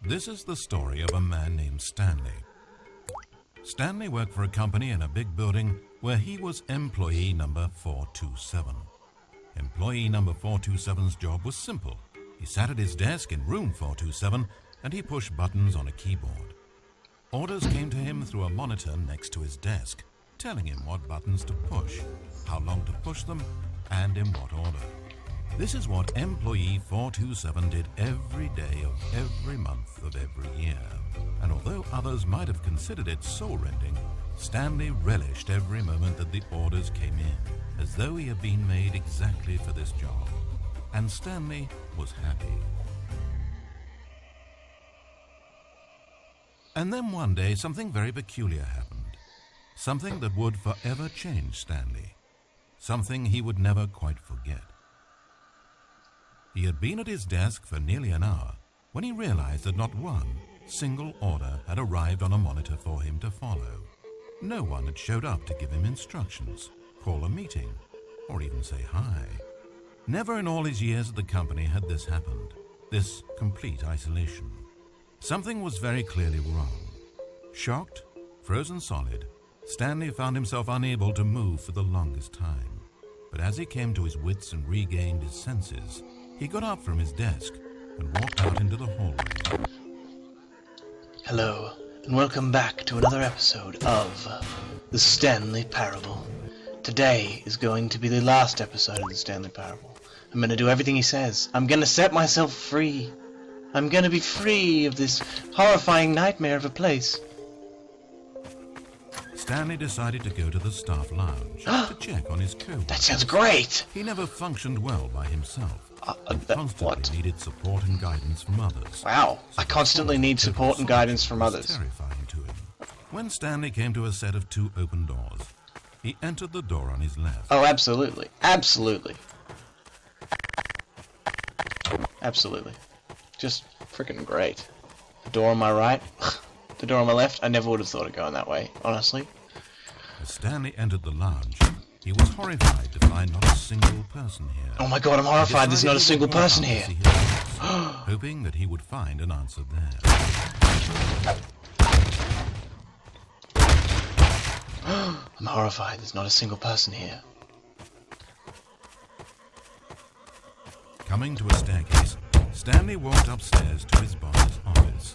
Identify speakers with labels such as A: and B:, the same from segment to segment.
A: This is the story of a man named Stanley. Stanley worked for a company in a big building where he was employee number 427. Employee number 427's job was simple. He sat at his desk in room 427 and he pushed buttons on a keyboard. Orders came to him through a monitor next to his desk, telling him what buttons to push, how long to push them, and in what order. This is what employee 427 did every day of every month of every year. And although others might have considered it soul-rending, Stanley relished every moment that the orders came in, as though he had been made exactly for this job. And Stanley was happy. And then one day something very peculiar happened. Something that would forever change Stanley. Something he would never quite forget. He had been at his desk for nearly an hour when he realized that not one single order had arrived on a monitor for him to follow. No one had showed up to give him instructions, call a meeting, or even say hi. Never in all his years at the company had this happened, this complete isolation. Something was very clearly wrong. Shocked, frozen solid, Stanley found himself unable to move for the longest time. But as he came to his wits and regained his senses, he got up from his desk and walked out into the hallway.
B: Hello, and welcome back to another episode of The Stanley Parable. Today is going to be the last episode of The Stanley Parable. I'm going to do everything he says. I'm going to set myself free. I'm going to be free of this horrifying nightmare of a place.
A: Stanley decided to go to the staff lounge to check on his coworkers.
B: That sounds great!
A: He never functioned well by himself. He constantly
B: what?
A: needed support and guidance from others.
B: Wow, I constantly need support and guidance from
A: was
B: others.
A: Terrifying to him. When Stanley came to a set of two open doors, he entered the door on his left.
B: Oh, absolutely. Absolutely. Absolutely. Just freaking great. The door on my right, the door on my left, I never would have thought of going that way, honestly.
A: As Stanley entered the lounge, he was horrified to find not a single person here.
B: Oh my god, I'm horrified there's not a single person here.
A: Hoping that he would find an answer there.
B: I'm horrified there's not a single person here.
A: Coming to a staircase, Stanley walked upstairs to his boss's office.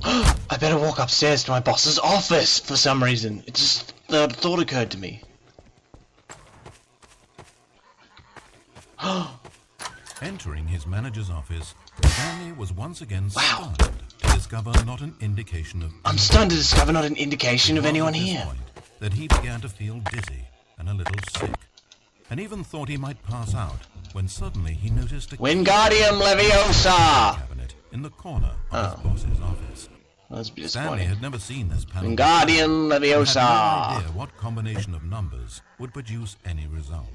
B: I better walk upstairs to my boss's office for some reason. It just, the thought occurred to me.
A: Entering his manager's office, Stanley was once again stunned to discover not an indication of...
B: I'm stunned to discover not an indication of anyone here.
A: That he began to feel dizzy and a little sick, and even thought he might pass out when suddenly he noticed a
B: Wingardium Leviosa!
A: cabinet in the corner of his boss's office.
B: That's
A: Stanley
B: disappointing.
A: had never seen this panel.
B: Wingardium
A: He had
B: Leviosa!
A: no idea what combination of numbers would produce any result.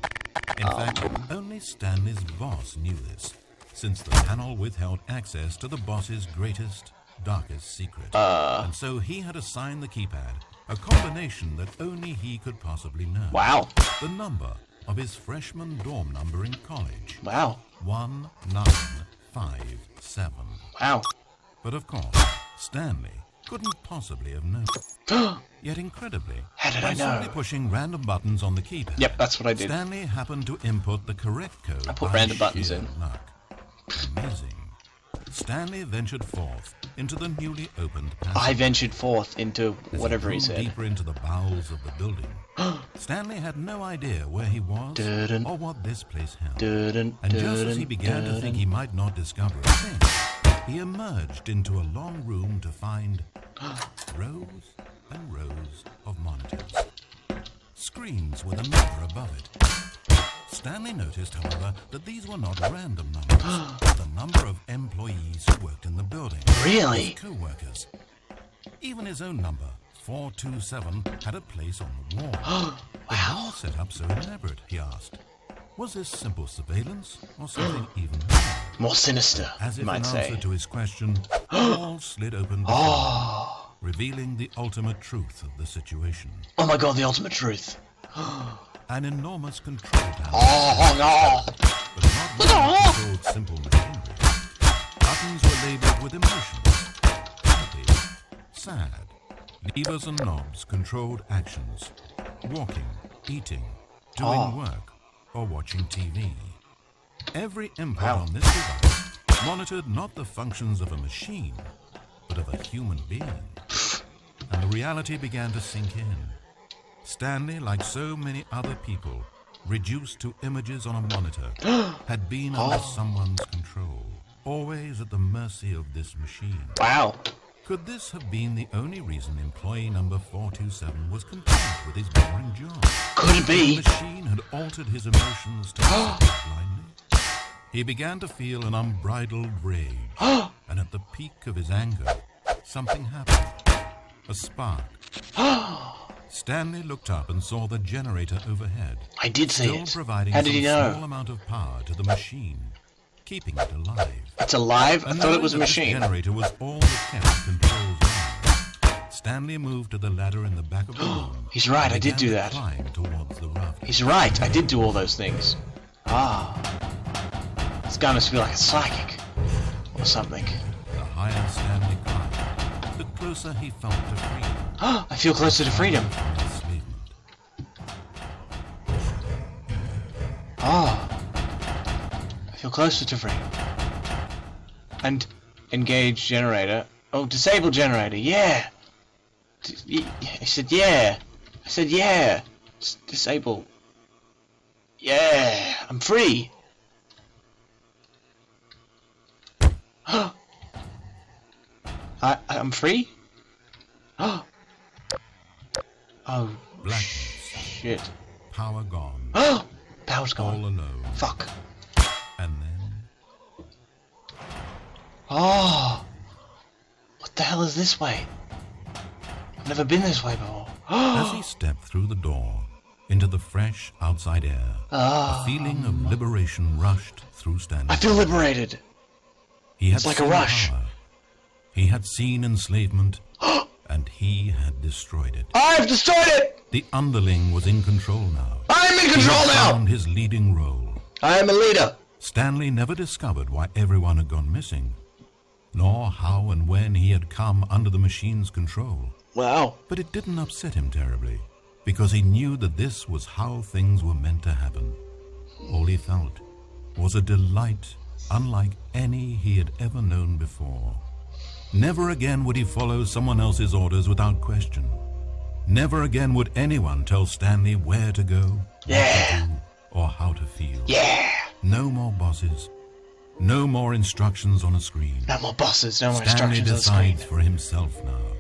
A: In fact, only Stanley's boss knew this, since the panel withheld access to the boss's greatest, darkest secret. And so he had assigned the keypad a combination that only he could possibly know.
B: Wow.
A: The number of his freshman dorm number in college.
B: Wow.
A: 1957.
B: Wow.
A: But of course, Stanley couldn't possibly have known. Yet incredibly,
B: How did
A: by
B: I know?
A: simply pushing random buttons on the keypad,
B: Yep, that's what I did.
A: Stanley happened to input the correct code.
B: I put
A: by
B: random buttons
A: sheer
B: in.
A: luck. Amazing. Stanley ventured forth into the newly opened passage.
B: I ventured forth into whatever he
A: As he
B: said.
A: drove deeper into the bowels of the building, Stanley had no idea where he was
B: Dun-dun.
A: or what this place held.
B: Dun-dun,
A: And just as he
B: dun-dun,
A: began to think he might not discover a thing, he emerged into a long room to find rows and rows of monitors. Screens with a number above it. Stanley noticed, however, that these were not random numbers, but the number of employees who worked in the building.
B: Really?
A: His co-workers. Even his own number, 427, had a place on the wall. How was set up so elaborate, he asked. Was this simple surveillance, or something even more?
B: More sinister,
A: As
B: you
A: if
B: might
A: in
B: say.
A: answer to his question, the wall slid open before him, revealing the ultimate truth of the situation.
B: Oh my god, the ultimate truth.
A: An enormous control panel.
B: Oh no!
A: But not one that controlled simple machinery. Buttons were labeled with emotions, sad. Levers and knobs controlled actions. Walking, eating, doing work, or watching TV. Every input on this device monitored not the functions of a machine, but of a human being. And the reality began to sink in. Stanley, like so many other people, reduced to images on a monitor, had been under someone's control, always at the mercy of this machine.
B: Wow.
A: Could this have been the only reason employee number 427 was content with his boring job?
B: Could it be?
A: The machine had altered his emotions to blindly. He began to feel an unbridled rage, and at the peak of his anger, something happened. A spark. Stanley looked up and saw the generator overhead.
B: I did see
A: still
B: it.
A: providing
B: How did he
A: some
B: know?
A: small amount of power to the machine, keeping it alive.
B: It's alive? I
A: And
B: thought it was a
A: knowing that this
B: machine.
A: generator was all that kept controls on. Stanley moved to the ladder in the back of the room.
B: He's right,
A: and
B: I did
A: began
B: do
A: to
B: that.
A: climb towards the rafters.
B: He's right, I did do all those things. This guy must be like a psychic. Or something.
A: The higher Stanley climbed, the closer he felt to freedom.
B: I feel closer to freedom.
A: from enslavement.
B: I feel closer to freedom. And engage generator. Oh, disable generator, yeah! I said yeah! I said yeah! Disable. Yeah! I'm free! I'm free? Oh,
A: Blackness,
B: shit.
A: power gone,
B: Oh! Power's
A: all
B: gone.
A: alone.
B: Fuck.
A: And then
B: Oh! What the hell is this way? I've never been this way before.
A: as he stepped through the door into the fresh outside air, a feeling of liberation rushed through Stanley.
B: I feel liberated.
A: He had
B: it's like a
A: seen
B: rush.
A: power. He had seen enslavement, and he had destroyed it.
B: I've destroyed it!
A: The underling was in control now.
B: I'm in
A: He
B: control
A: had
B: now!
A: found his leading role.
B: I am a leader.
A: Stanley never discovered why everyone had gone missing, nor how and when he had come under the machine's control.
B: Wow.
A: But it didn't upset him terribly, because he knew that this was how things were meant to happen. All he felt was a delight unlike any he had ever known before. Never again would he follow someone else's orders without question. Never again would anyone tell Stanley where to go, what to do, or how to feel.
B: Yeah!
A: No more bosses. No more instructions on a screen.
B: No more bosses, no more
A: Stanley
B: instructions on the screen.
A: decides for himself now.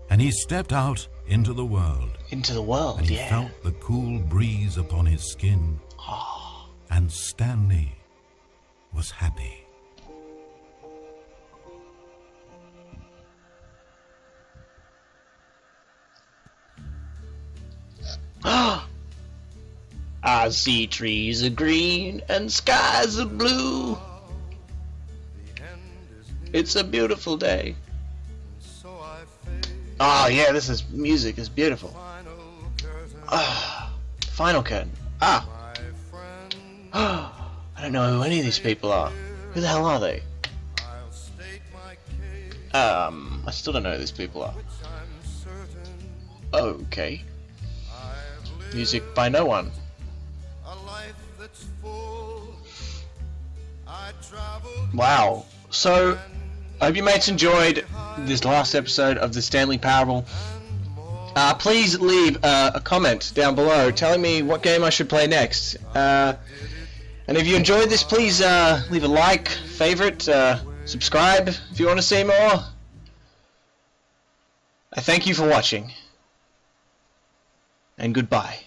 A: And he stepped out into the world,
B: Into the world,
A: and he
B: yeah.
A: felt the cool breeze upon his skin. And Stanley was happy.
B: I see trees are green and skies are blue. It's a beautiful day. Oh yeah, this is music is beautiful. Final curtain. I don't know who any of these people are. Who the hell are they? I still don't know who these people are. Okay. Music by no one. Wow. So, I hope you mates enjoyed this last episode of the Stanley Parable. Please leave a comment down below telling me what game I should play next. And if you enjoyed this, please leave a like, favorite, subscribe if you want to see more. I thank you for watching. And goodbye.